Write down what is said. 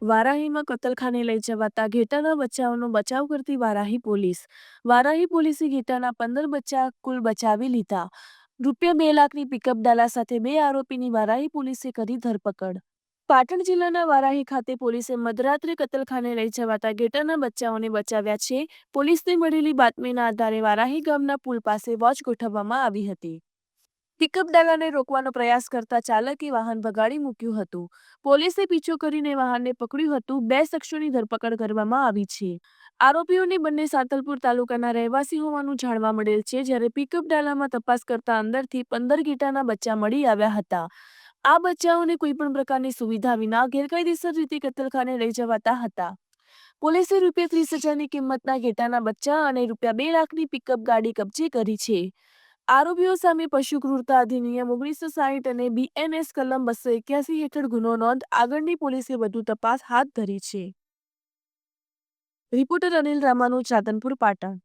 વારાહીમાં કતલખાને લઈ જવાતા ઘેટાના બચ્ચાઓનો બચાવ કરતી વારાહી પોલીસ. વારાહી પોલીસે ઘેટાના 15 બચ્ચા કુલ બચાવી લીધા. ₹2 લાખની પિકઅપ ડાલા સાથે 2 આરોપીની વારાહી પોલીસે કરી ધરપકડ. પાટણ જિલ્લાના વારાહી ખાતે પોલીસે મધરાત્રે કતલખાને લઈ જવાતા ઘેટાના બચ્ચાઓને બચાવ્યા છે. પોલીસને મળેલી બાતમીના આધારે વારાહી ગામના પુલ પાસે વોચ ગોઠવવામાં આવી હતી. પિકઅપ ડાલાને રોકવાનો પ્રયાસ કરતા ચાલકે વાહન ભગાડી મૂક્યું હતું. પોલીસે પીછો કરીને વાહનને પકડ્યું હતું. 2 શખ્સોની ધરપકડ કરવામાં આવી છે. આરોપીઓને બંને સાંતલપુર તાલુકાના રહેવાસી હોવાનું જાણવા મળેલ છે. જ્યારે પિકઅપ ડાલામાં તપાસ કરતા અંદરથી 15 ઘેટાના બચ્ચા મળી આવ્યા હતા. આ બચ્ચાઓને કોઈપણ પ્રકારની સુવિધા વિના ગેરકાયદેસર રીતે કતલખાને લઈ જવાતા હતા. પોલીસે ₹30,000ની કિંમતના ઘેટાના બચ્ચા અને ₹2 લાખની પિકઅપ ગાડી કબજે કરી છે. આરોપીઓ સામે પશુ ક્રૂરતા અધિનિયમ 1960 અને BNS કલમ 281 હેઠળ ગુનો નોંધ આગળની પોલીસે વધુ તપાસ હાથ ધરી છે. રિપોર્ટર અનિલ રામાનું, રાધનપુર, પાટણ.